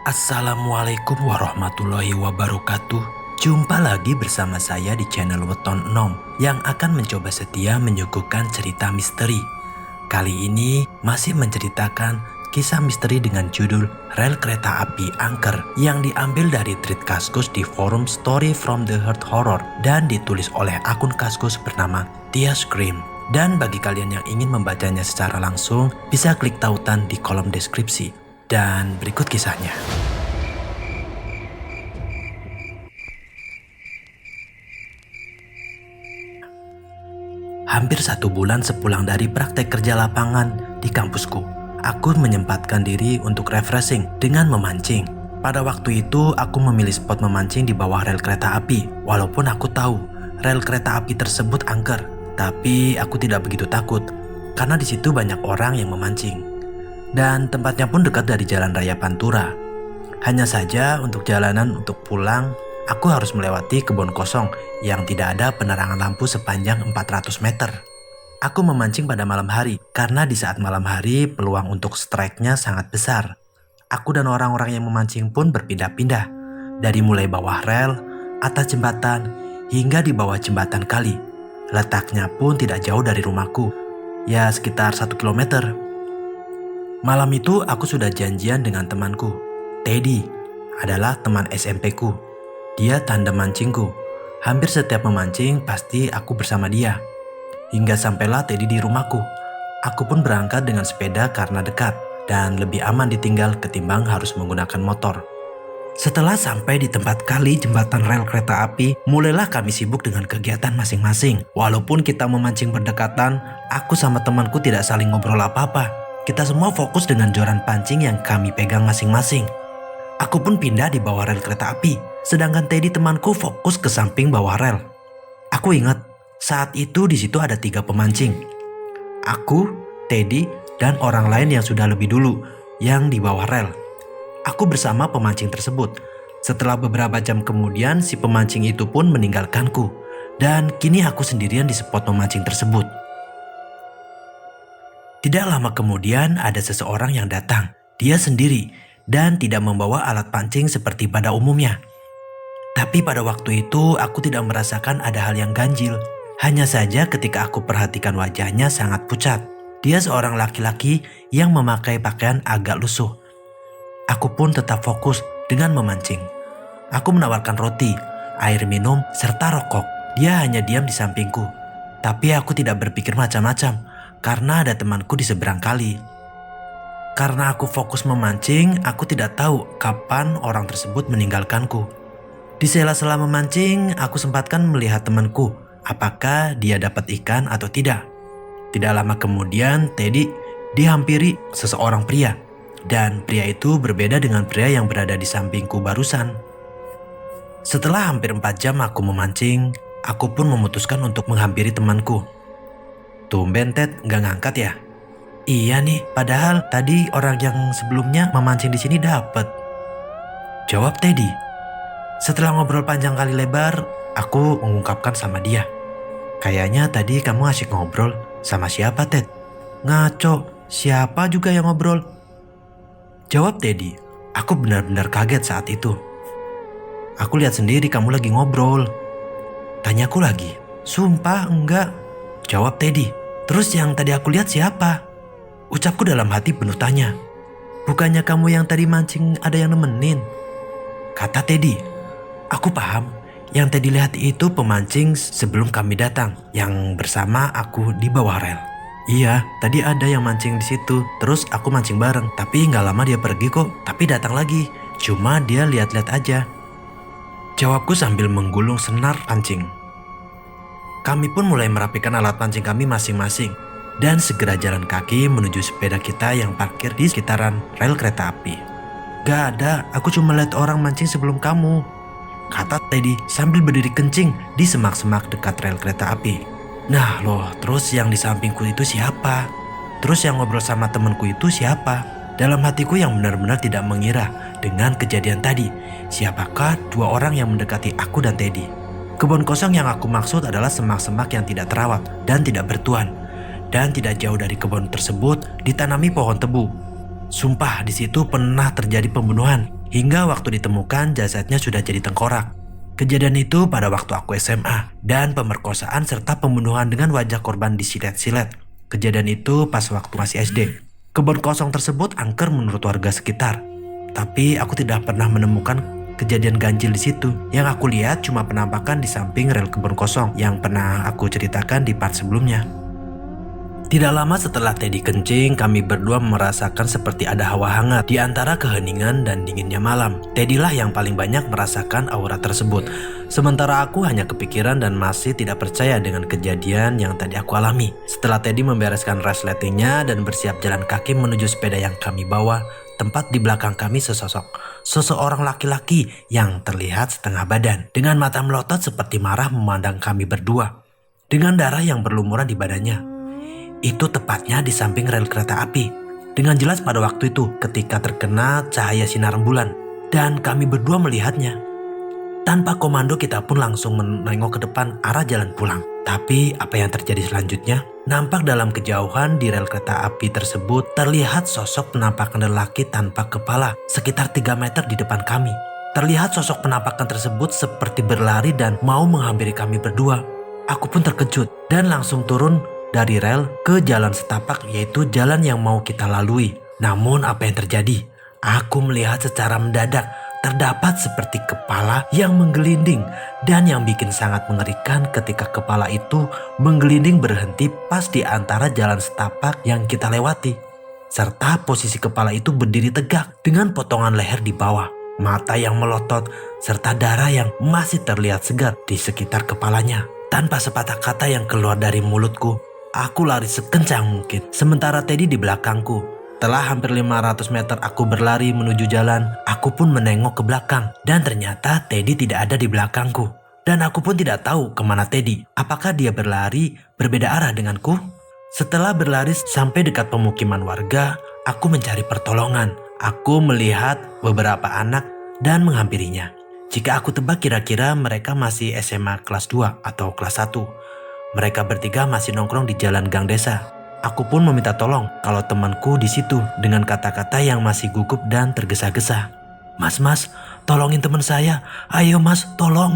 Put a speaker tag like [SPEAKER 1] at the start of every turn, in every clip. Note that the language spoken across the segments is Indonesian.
[SPEAKER 1] Assalamualaikum warahmatullahi wabarakatuh. Jumpa lagi bersama saya di channel Weton Enom yang akan mencoba setia menyuguhkan cerita misteri. Kali ini masih menceritakan kisah misteri dengan judul Rel Kereta Api Angker yang diambil dari tweet Kaskus di forum Story from the Heart Horror dan ditulis oleh akun Kaskus bernama Tia Scream. Dan bagi kalian yang ingin membacanya secara langsung, bisa klik tautan di kolom deskripsi. Dan berikut kisahnya. Hampir 1 bulan sepulang dari praktek kerja lapangan di kampusku, aku menyempatkan diri untuk refreshing dengan memancing. Pada waktu itu, aku memilih spot memancing di bawah rel kereta api. Walaupun aku tahu rel kereta api tersebut angker, tapi aku tidak begitu takut karena di situ banyak orang yang memancing. Dan tempatnya pun dekat dari Jalan Raya Pantura. Hanya saja untuk jalanan untuk pulang, aku harus melewati kebun kosong yang tidak ada penerangan lampu sepanjang 400 meter. Aku memancing pada malam hari karena di saat malam hari peluang untuk strike-nya sangat besar. Aku dan orang-orang yang memancing pun berpindah-pindah. Dari mulai bawah rel, atas jembatan, hingga di bawah jembatan kali. Letaknya pun tidak jauh dari rumahku, ya sekitar 1 kilometer. Malam itu aku sudah janjian dengan temanku. Teddy adalah teman SMP-ku. Dia tandem mancingku. Hampir setiap memancing pasti aku bersama dia. Hingga sampailah Teddy di rumahku. Aku pun berangkat dengan sepeda karena dekat dan lebih aman ditinggal ketimbang harus menggunakan motor. Setelah sampai di tempat kali jembatan rel kereta api, mulailah kami sibuk dengan kegiatan masing-masing. Walaupun kita memancing berdekatan, aku sama temanku tidak saling ngobrol apa-apa. Kita semua fokus dengan joran pancing yang kami pegang masing-masing. Aku pun pindah di bawah rel kereta api, sedangkan Teddy temanku fokus ke samping bawah rel. Aku ingat, saat itu di situ ada 3 pemancing. Aku, Teddy, dan orang lain yang sudah lebih dulu, yang di bawah rel. Aku bersama pemancing tersebut. Setelah beberapa jam kemudian, si pemancing itu pun meninggalkanku. Dan kini aku sendirian di spot memancing tersebut. Tidak lama kemudian ada seseorang yang datang. Dia sendiri dan tidak membawa alat pancing seperti pada umumnya. Tapi pada waktu itu aku tidak merasakan ada hal yang ganjil. Hanya saja ketika aku perhatikan wajahnya sangat pucat. Dia seorang laki-laki yang memakai pakaian agak lusuh. Aku pun tetap fokus dengan memancing. Aku menawarkan roti, air minum, serta rokok. Dia hanya diam di sampingku. Tapi aku tidak berpikir macam-macam karena ada temanku di seberang kali. Karena aku fokus memancing, aku tidak tahu kapan orang tersebut meninggalkanku. Di sela-sela memancing, aku sempatkan melihat temanku, apakah dia dapat ikan atau tidak. Tidak lama kemudian, Teddy dihampiri seseorang pria. Dan pria itu berbeda dengan pria yang berada di sampingku barusan. Setelah hampir 4 jam aku memancing, aku pun memutuskan untuk menghampiri temanku. Tumben Ted, nggak ngangkat ya? Iya nih, padahal tadi orang yang sebelumnya memancing di sini dapat. Jawab Teddy. Setelah ngobrol panjang kali lebar, aku mengungkapkan sama dia. Kayaknya tadi kamu asyik ngobrol sama siapa Ted? Ngaco, siapa juga yang ngobrol? Jawab Teddy. Aku benar-benar kaget saat itu. Aku lihat sendiri kamu lagi ngobrol. Tanyaku lagi. Sumpah enggak. Jawab Teddy. Terus yang tadi aku lihat siapa? Ucapku dalam hati penuh tanya. Bukannya kamu yang tadi mancing ada yang nemenin? Kata Teddy. Aku paham. Yang Teddy lihat itu pemancing sebelum kami datang. Yang bersama aku di bawah rel. Iya, tadi ada yang mancing di situ. Terus aku mancing bareng. Tapi nggak lama dia pergi kok. Tapi datang lagi. Cuma dia lihat-lihat aja. Jawabku sambil menggulung senar pancing. Kami pun mulai merapikan alat pancing kami masing-masing. Dan segera jalan kaki menuju sepeda kita yang parkir di sekitaran rel kereta api. Gak ada, aku cuma lihat orang mancing sebelum kamu. Kata Teddy sambil berdiri kencing di semak-semak dekat rel kereta api. Nah loh, terus yang di sampingku itu siapa? Terus yang ngobrol sama temanku itu siapa? Dalam hatiku yang benar-benar tidak mengira dengan kejadian tadi. Siapakah 2 orang yang mendekati aku dan Teddy? Kebun kosong yang aku maksud adalah semak-semak yang tidak terawat dan tidak bertuan. Dan tidak jauh dari kebun tersebut ditanami pohon tebu. Sumpah di situ pernah terjadi pembunuhan Hingga waktu ditemukan jasadnya sudah jadi tengkorak. Kejadian itu pada waktu aku SMA, dan pemerkosaan serta pembunuhan dengan wajah korban disilet-silet. Kejadian itu pas waktu masih SD. Kebun kosong tersebut angker menurut warga sekitar. Tapi aku tidak pernah menemukan kejadian ganjil di situ. Yang aku lihat cuma penampakan di samping rel kebun kosong yang pernah aku ceritakan di part sebelumnya. Tidak lama setelah Teddy kencing, kami berdua merasakan seperti ada hawa hangat di antara keheningan dan dinginnya malam. Teddy lah yang paling banyak merasakan aura tersebut. Sementara aku hanya kepikiran dan masih tidak percaya dengan kejadian yang tadi aku alami. Setelah Teddy membereskan resletingnya dan bersiap jalan kaki menuju sepeda yang kami bawa, tempat di belakang kami seseorang laki-laki yang terlihat setengah badan, dengan mata melotot seperti marah memandang kami berdua, dengan darah yang berlumuran di badannya. Itu tepatnya di samping rel kereta api. Dengan jelas pada waktu itu ketika terkena cahaya sinar bulan, dan kami berdua melihatnya. Tanpa komando kita pun langsung menengok ke depan arah jalan pulang. Tapi apa yang terjadi selanjutnya? Nampak dalam kejauhan di rel kereta api tersebut terlihat sosok penampakan lelaki tanpa kepala sekitar 3 meter di depan kami. Terlihat sosok penampakan tersebut seperti berlari dan mau menghampiri kami berdua. Aku pun terkejut dan langsung turun dari rel ke jalan setapak, yaitu jalan yang mau kita lalui. Namun apa yang terjadi? Aku melihat secara mendadak terdapat seperti kepala yang menggelinding, dan yang bikin sangat mengerikan ketika kepala itu menggelinding berhenti pas di antara jalan setapak yang kita lewati. Serta posisi kepala itu berdiri tegak dengan potongan leher di bawah, mata yang melotot, serta darah yang masih terlihat segar di sekitar kepalanya. Tanpa sepatah kata yang keluar dari mulutku, aku lari sekencang mungkin. Sementara Teddy di belakangku. Setelah hampir 500 meter aku berlari menuju jalan, aku pun menengok ke belakang. Dan ternyata Teddy tidak ada di belakangku. Dan aku pun tidak tahu kemana Teddy. Apakah dia berlari berbeda arah denganku? Setelah berlari sampai dekat pemukiman warga, aku mencari pertolongan. Aku melihat beberapa anak dan menghampirinya. Jika aku tebak kira-kira mereka masih SMA kelas 2 atau kelas 1. Mereka bertiga masih nongkrong di jalan gang desa. Aku pun meminta tolong kalau temanku di situ dengan kata-kata yang masih gugup dan tergesa-gesa. Mas, tolongin teman saya. Ayo mas, tolong.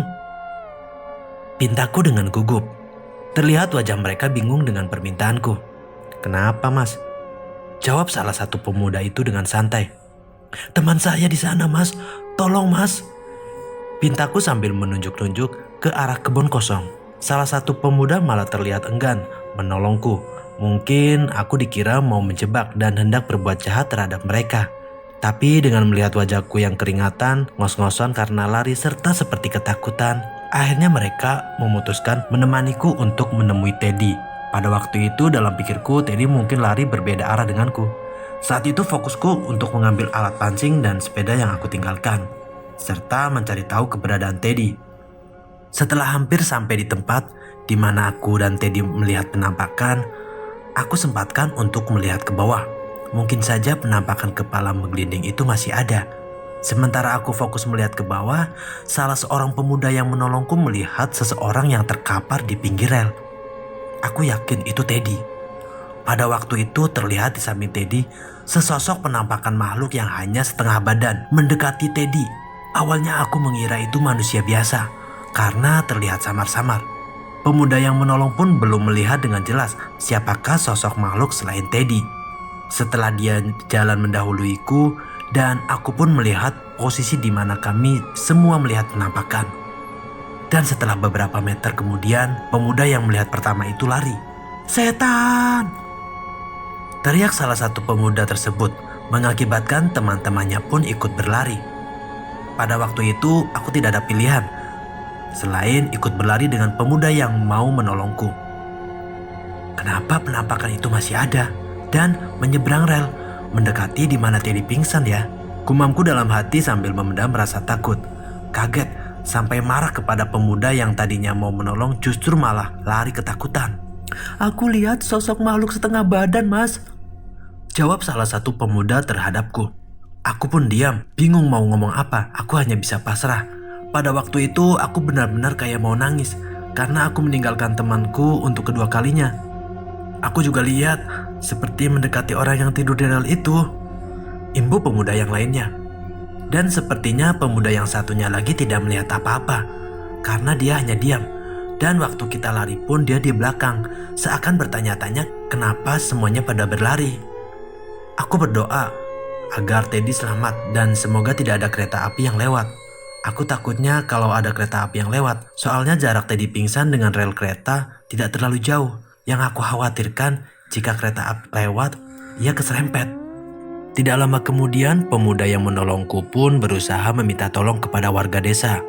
[SPEAKER 1] Pintaku dengan gugup. Terlihat wajah mereka bingung dengan permintaanku. Kenapa mas? Jawab salah satu pemuda itu dengan santai. Teman saya di sana mas, tolong mas. Pintaku sambil menunjuk-nunjuk ke arah kebun kosong. Salah satu pemuda malah terlihat enggan menolongku. Mungkin aku dikira mau menjebak dan hendak berbuat jahat terhadap mereka. Tapi dengan melihat wajahku yang keringatan, ngos-ngosan karena lari serta seperti ketakutan, akhirnya mereka memutuskan menemaniku untuk menemui Teddy. Pada waktu itu dalam pikirku Teddy mungkin lari berbeda arah denganku. Saat itu fokusku untuk mengambil alat pancing dan sepeda yang aku tinggalkan, serta mencari tahu keberadaan Teddy. Setelah hampir sampai di tempat di mana aku dan Teddy melihat penampakan, aku sempatkan untuk melihat ke bawah. Mungkin saja penampakan kepala menggelinding itu masih ada. Sementara aku fokus melihat ke bawah, salah seorang pemuda yang menolongku melihat seseorang yang terkapar di pinggir rel. Aku yakin itu Teddy. Pada waktu itu terlihat di samping Teddy, sesosok penampakan makhluk yang hanya setengah badan mendekati Teddy. Awalnya aku mengira itu manusia biasa karena terlihat samar-samar. Pemuda yang menolong pun belum melihat dengan jelas siapakah sosok makhluk selain Teddy. Setelah dia jalan mendahuluiku dan aku pun melihat posisi di mana kami semua melihat penampakan. Dan setelah beberapa meter kemudian, pemuda yang melihat pertama itu lari. Setan! Teriak salah satu pemuda tersebut mengakibatkan teman-temannya pun ikut berlari. Pada waktu itu aku tidak ada pilihan selain ikut berlari dengan pemuda yang mau menolongku. Kenapa penampakan itu masih ada dan menyeberang rel mendekati di mana Teddy pingsan ya? Gumamku dalam hati sambil memendam rasa takut, kaget sampai marah kepada pemuda yang tadinya mau menolong justru malah lari ketakutan. Aku lihat sosok makhluk setengah badan mas, jawab salah satu pemuda terhadapku. Aku pun diam, bingung mau ngomong apa. Aku hanya bisa pasrah. Pada waktu itu aku benar-benar kayak mau nangis karena aku meninggalkan temanku untuk kedua kalinya. Aku juga lihat seperti mendekati orang yang tidur di rel itu. Imbu pemuda yang lainnya. Dan sepertinya pemuda yang satunya lagi tidak melihat apa-apa, karena dia hanya diam. Dan waktu kita lari pun dia di belakang, seakan bertanya-tanya kenapa semuanya pada berlari. Aku berdoa agar Teddy selamat dan semoga tidak ada kereta api yang lewat. Aku takutnya kalau ada kereta api yang lewat, soalnya jarak Teddy pingsan dengan rel kereta tidak terlalu jauh. Yang aku khawatirkan jika kereta api lewat, ia keserempet. Tidak lama kemudian, pemuda yang menolongku pun berusaha meminta tolong kepada warga desa.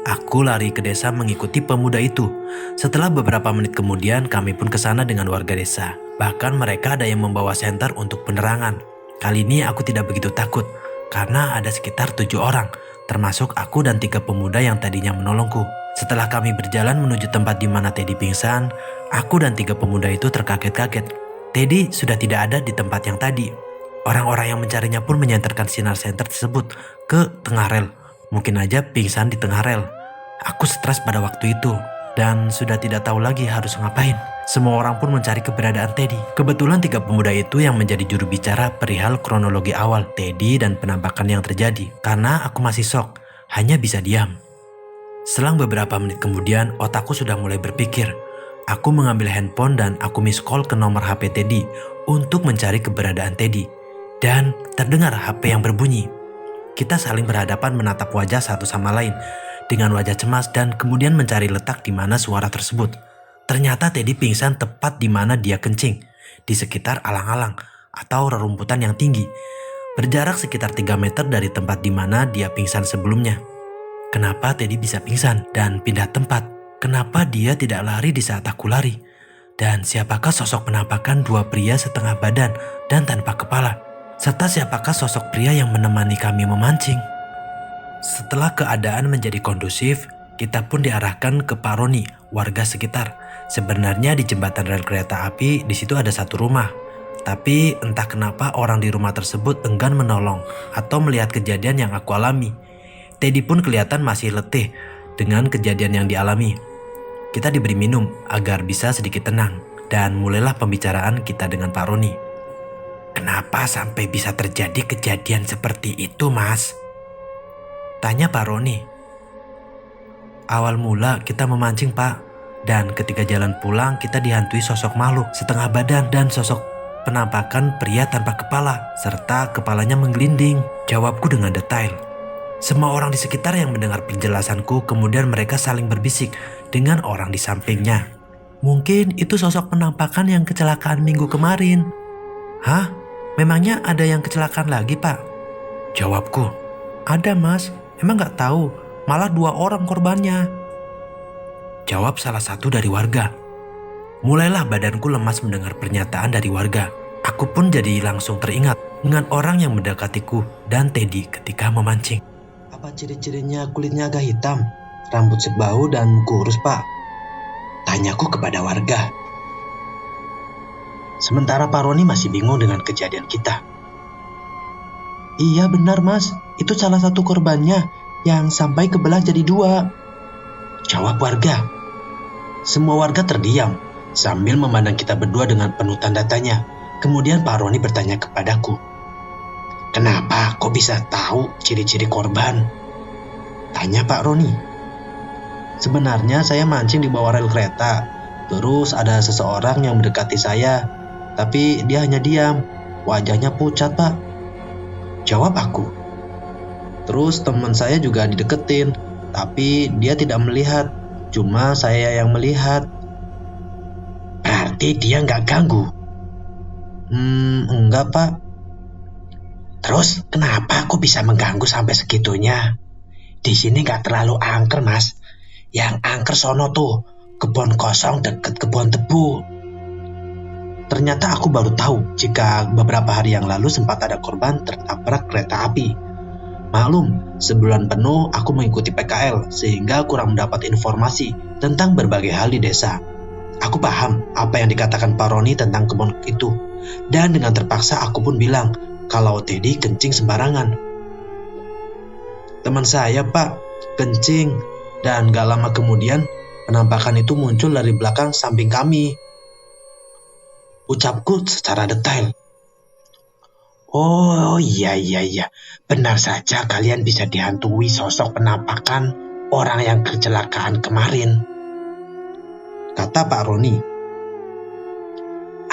[SPEAKER 1] Aku lari ke desa mengikuti pemuda itu. Setelah beberapa menit kemudian, kami pun ke sana dengan warga desa. Bahkan mereka ada yang membawa senter untuk penerangan. Kali ini aku tidak begitu takut, karena ada sekitar 7 orang, termasuk aku dan 3 pemuda yang tadinya menolongku. Setelah kami berjalan menuju tempat di mana Teddy pingsan, aku dan 3 pemuda itu terkaget-kaget. Teddy sudah tidak ada di tempat yang tadi. Orang-orang yang mencarinya pun menyenterkan sinar senter tersebut ke tengah rel. Mungkin aja pingsan di tengah rel. Aku stres pada waktu itu dan sudah tidak tahu lagi harus ngapain. Semua orang pun mencari keberadaan Teddy. Kebetulan 3 pemuda itu yang menjadi juru bicara perihal kronologi awal Teddy dan penampakan yang terjadi. Karena aku masih shock, hanya bisa diam. Selang beberapa menit kemudian, otakku sudah mulai berpikir. Aku mengambil handphone dan aku miss call ke nomor HP Teddy untuk mencari keberadaan Teddy. Dan terdengar HP yang berbunyi. Kita saling berhadapan menatap wajah satu sama lain dengan wajah cemas dan kemudian mencari letak di mana suara tersebut. Ternyata Teddy pingsan tepat di mana dia kencing, di sekitar alang-alang atau rerumputan yang tinggi, berjarak sekitar 3 meter dari tempat di mana dia pingsan sebelumnya. Kenapa Teddy bisa pingsan dan pindah tempat? Kenapa dia tidak lari di saat aku lari? Dan siapakah sosok penampakan 2 pria setengah badan dan tanpa kepala? Serta siapakah sosok pria yang menemani kami memancing? Setelah keadaan menjadi kondusif, kita pun diarahkan ke Pak Roni, warga sekitar. Sebenarnya di jembatan rel kereta api di situ ada 1 rumah. Tapi entah kenapa orang di rumah tersebut enggan menolong atau melihat kejadian yang aku alami. Teddy pun kelihatan masih letih dengan kejadian yang dialami. Kita diberi minum agar bisa sedikit tenang dan mulailah pembicaraan kita dengan Pak Roni. Kenapa sampai bisa terjadi kejadian seperti itu, Mas? Tanya Pak Roni. Awal mula kita memancing, Pak. Dan ketika jalan pulang kita dihantui sosok makhluk setengah badan dan sosok penampakan pria tanpa kepala. Serta kepalanya menggelinding. Jawabku dengan detail. Semua orang di sekitar yang mendengar penjelasanku kemudian mereka saling berbisik dengan orang di sampingnya. Mungkin itu sosok penampakan yang kecelakaan minggu kemarin. Hah? Memangnya ada yang kecelakaan lagi, Pak? Jawabku. Ada, Mas. Emang gak tahu. Malah 2 orang korbannya. Jawab salah satu dari warga. Mulailah badanku lemas mendengar pernyataan dari warga. Aku pun jadi langsung teringat dengan orang yang mendekatiku dan Teddy ketika memancing.
[SPEAKER 2] Apa ciri-cirinya kulitnya agak hitam, rambut sebau dan kurus, Pak? Tanyaku kepada warga. Sementara Pak Roni masih bingung dengan kejadian kita. Iya benar, Mas, itu salah satu korbannya yang sampai kebelah jadi 2. Jawab warga. Semua warga terdiam sambil memandang kita berdua dengan penuh tanda tanya. Kemudian Pak Roni bertanya kepadaku. Kenapa kok bisa tahu ciri-ciri korban? Tanya Pak Roni. Sebenarnya saya mancing di bawah rel kereta. Terus ada seseorang yang mendekati saya. Tapi dia hanya diam, wajahnya pucat, Pak. Jawab aku. Terus teman saya juga dideketin, tapi dia tidak melihat, cuma saya yang melihat. Berarti dia nggak ganggu? Enggak, Pak. Terus kenapa aku bisa mengganggu sampai segitunya? Di sini nggak terlalu angker, Mas. Yang angker sono tuh, kebun kosong deket kebun tebu. Ternyata aku baru tahu jika beberapa hari yang lalu sempat ada korban tertabrak kereta api. Maklum, sebulan penuh aku mengikuti PKL sehingga kurang mendapat informasi tentang berbagai hal di desa. Aku paham apa yang dikatakan Pak Roni tentang kebun itu. Dan dengan terpaksa aku pun bilang kalau Teddy kencing sembarangan. Teman saya, Pak, kencing. Dan gak lama kemudian penampakan itu muncul dari belakang samping kami. Ucapku secara detail. Oh iya, benar saja kalian bisa dihantui sosok penampakan orang yang kecelakaan kemarin, kata Pak Roni.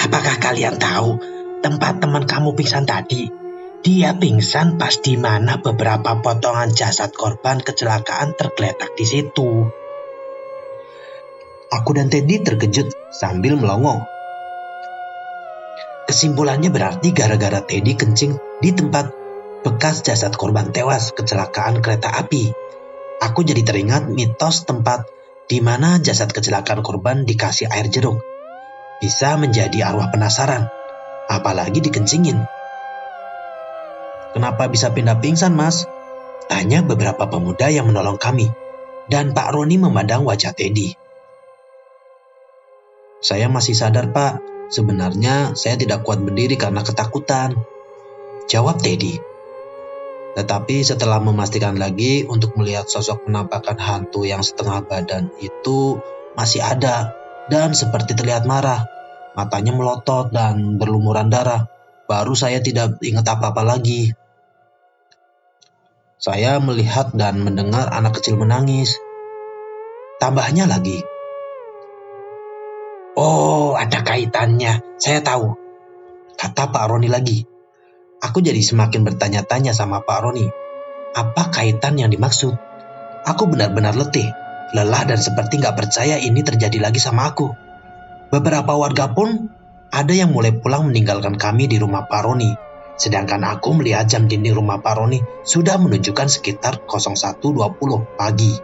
[SPEAKER 2] Apakah kalian tahu tempat teman kamu pingsan tadi? Dia pingsan pas di mana beberapa potongan jasad korban kecelakaan tergeletak di situ. Aku dan Teddy terkejut sambil melongo. Kesimpulannya berarti gara-gara Teddy kencing di tempat bekas jasad korban tewas kecelakaan kereta api. Aku jadi teringat mitos tempat di mana jasad kecelakaan korban dikasih air jeruk. Bisa menjadi arwah penasaran, apalagi dikencingin. Kenapa bisa pindah pingsan, Mas? Tanya beberapa pemuda yang menolong kami. Dan Pak Roni memandang wajah Teddy. Saya masih sadar, Pak. Sebenarnya saya tidak kuat berdiri karena ketakutan, jawab Teddy. Tetapi setelah memastikan lagi untuk melihat sosok penampakan hantu yang setengah badan itu masih ada dan seperti terlihat marah. Matanya melotot dan berlumuran darah. Baru saya tidak ingat apa-apa lagi. Saya melihat dan mendengar anak kecil menangis. Tambahnya lagi. Oh, ada kaitannya. Saya tahu, kata Pak Roni lagi. Aku jadi semakin bertanya-tanya sama Pak Roni. Apa kaitan yang dimaksud? Aku benar-benar letih, lelah dan seperti gak percaya ini terjadi lagi sama aku. Beberapa warga pun ada yang mulai pulang meninggalkan kami di rumah Pak Roni. Sedangkan aku melihat jam dinding rumah Pak Roni sudah menunjukkan sekitar 01.20 pagi.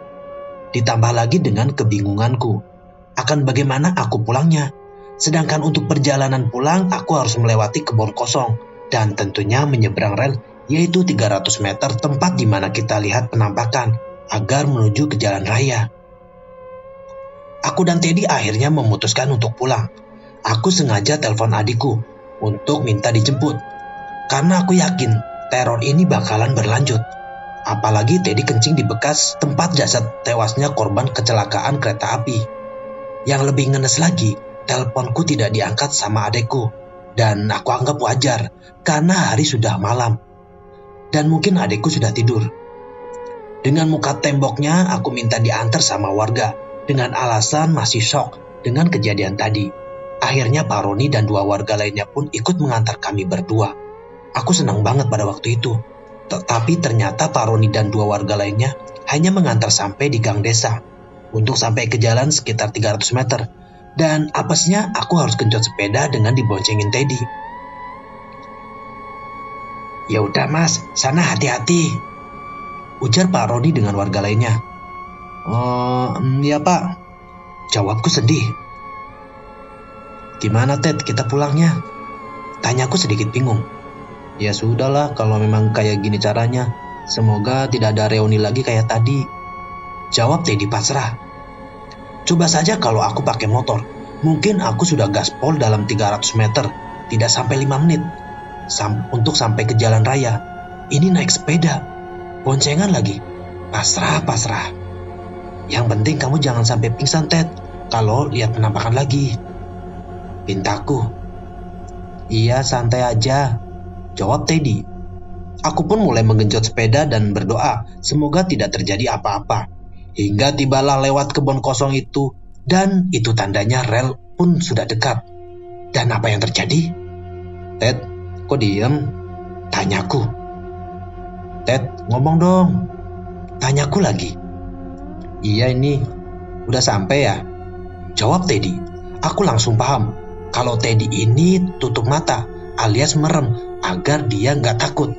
[SPEAKER 2] Ditambah lagi dengan kebingunganku akan bagaimana aku pulangnya. Sedangkan untuk perjalanan pulang, aku harus melewati kebun kosong dan tentunya menyeberang rel, yaitu 300 meter tempat di mana kita lihat penampakan agar menuju ke jalan raya. Aku dan Teddy akhirnya memutuskan untuk pulang. Aku sengaja telepon adikku untuk minta dijemput, karena aku yakin teror ini bakalan berlanjut. Apalagi Teddy kencing di bekas tempat jasad tewasnya korban kecelakaan kereta api. Yang lebih ngenes lagi, teleponku tidak diangkat sama adekku. Dan aku anggap wajar, karena hari sudah malam. Dan mungkin adekku sudah tidur. Dengan muka temboknya, aku minta diantar sama warga. Dengan alasan masih shock dengan kejadian tadi. Akhirnya Pak Roni dan 2 warga lainnya pun ikut mengantar kami berdua. Aku senang banget pada waktu itu. Tetapi ternyata Pak Roni dan 2 warga lainnya hanya mengantar sampai di gang desa. Untuk sampai ke jalan sekitar 300 meter. Dan apesnya aku harus genjot sepeda dengan diboncengin Teddy. Ya udah Mas, sana hati-hati, ujar Pak Roni dengan warga lainnya. Ya Pak, jawabku sedih. Gimana Ted, kita pulangnya? Tanyaku sedikit bingung. Ya sudahlah, kalau memang kayak gini caranya. Semoga tidak ada reuni lagi kayak tadi, jawab Teddy pasrah. Coba saja kalau aku pakai motor, mungkin aku sudah gaspol dalam 300 meter, tidak sampai 5 menit. Untuk sampai ke jalan raya, ini naik sepeda, boncengan lagi, pasrah. Yang penting kamu jangan sampai pingsan Ted, kalau lihat penampakan lagi, pintaku. Iya santai aja, jawab Teddy. Aku pun mulai menggenjot sepeda dan berdoa, semoga tidak terjadi apa-apa. Hingga tibalah lewat kebun kosong itu, dan itu tandanya rel pun sudah dekat. Dan apa yang terjadi? Ted, kok diem? Tanyaku. Ted, ngomong dong, tanyaku lagi. Iya ini, udah sampai ya? Jawab Teddy. Aku langsung paham, kalau Teddy ini tutup mata, alias merem, agar dia gak takut.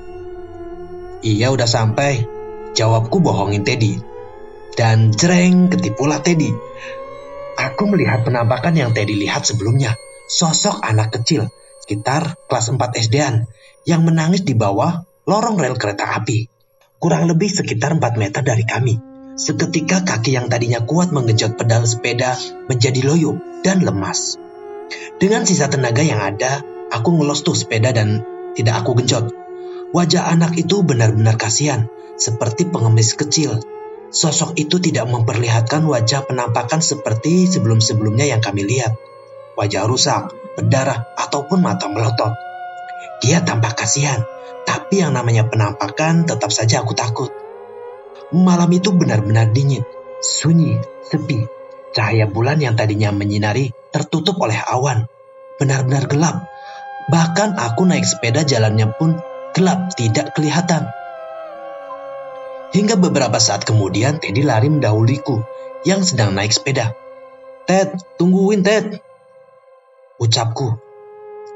[SPEAKER 2] Iya udah sampai, jawabku bohongin Teddy. Dan jreng, ketipulah Teddy. Aku melihat penampakan yang Teddy lihat sebelumnya. Sosok anak kecil, sekitar kelas 4 SD-an, yang menangis di bawah lorong rel kereta api. Kurang lebih sekitar 4 meter dari kami. Seketika kaki yang tadinya kuat menggenjot pedal sepeda menjadi loyo dan lemas. Dengan sisa tenaga yang ada, aku ngelos tuh sepeda dan tidak aku genjot. Wajah anak itu benar-benar kasihan, seperti pengemis kecil. Sosok itu tidak memperlihatkan wajah penampakan seperti sebelum-sebelumnya yang kami lihat. Wajah rusak, berdarah, ataupun mata melotot. Dia tampak kasihan, Tapi yang namanya penampakan tetap saja aku takut. Malam itu benar-benar dingin, sunyi, sepi. Cahaya bulan yang tadinya menyinari tertutup oleh awan. Benar-benar gelap. Bahkan aku naik sepeda jalannya pun gelap, tidak kelihatan. Hingga beberapa saat kemudian Teddy lari mendahuliku yang sedang naik sepeda. "Ted, tungguin Ted," ucapku.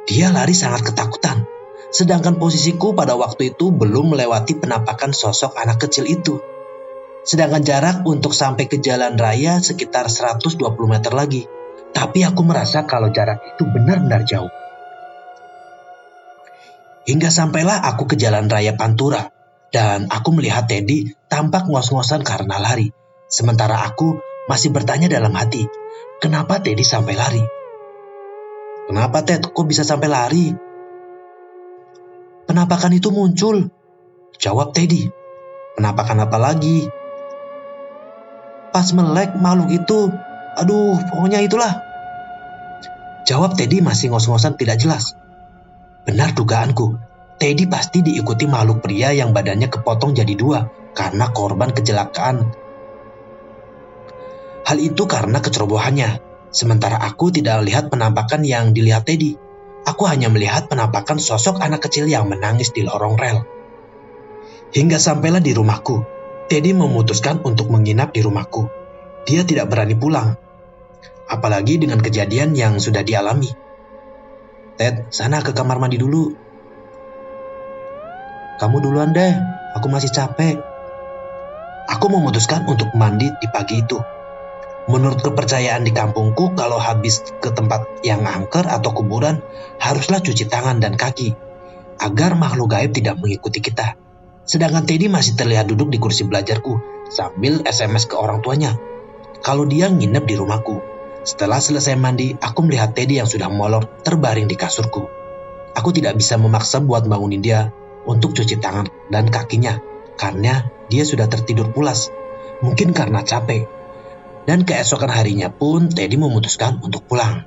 [SPEAKER 2] Dia lari sangat ketakutan. Sedangkan posisiku pada waktu itu belum melewati penampakan sosok anak kecil itu. Sedangkan jarak untuk sampai ke jalan raya sekitar 120 meter lagi. Tapi aku merasa kalau jarak itu benar-benar jauh. Hingga sampailah aku ke jalan raya Pantura. Dan aku melihat Teddy tampak ngos-ngosan karena lari. Sementara aku masih bertanya dalam hati, kenapa Teddy sampai lari? "Kenapa Ted, kok bisa sampai lari?" "Penampakan itu muncul," jawab Teddy. "Penampakan apa lagi?" "Pas melek makhluk itu, aduh pokoknya itulah," jawab Teddy masih ngos-ngosan tidak jelas. Benar dugaanku, Teddy pasti diikuti makhluk pria yang badannya kepotong jadi dua karena korban kecelakaan. Hal itu karena kecerobohannya. Sementara aku tidak melihat penampakan yang dilihat Teddy. Aku hanya melihat penampakan sosok anak kecil yang menangis di lorong rel. Hingga sampailah di rumahku. Teddy memutuskan untuk menginap di rumahku. Dia tidak berani pulang. Apalagi dengan kejadian yang sudah dialami. "Ted, sana ke kamar mandi dulu." "Kamu duluan deh, aku masih capek." Aku memutuskan untuk mandi di pagi itu. Menurut kepercayaan di kampungku, kalau habis ke tempat yang angker atau kuburan, haruslah cuci tangan dan kaki, agar makhluk gaib tidak mengikuti kita. Sedangkan Teddy masih terlihat duduk di kursi belajarku, sambil SMS ke orang tuanya, kalau dia nginep di rumahku. Setelah selesai mandi, aku melihat Teddy yang sudah molor terbaring di kasurku. Aku tidak bisa memaksa buat bangunin dia untuk cuci tangan dan kakinya, karena dia sudah tertidur pulas, mungkin karena capek. Dan keesokan harinya pun Teddy memutuskan untuk pulang.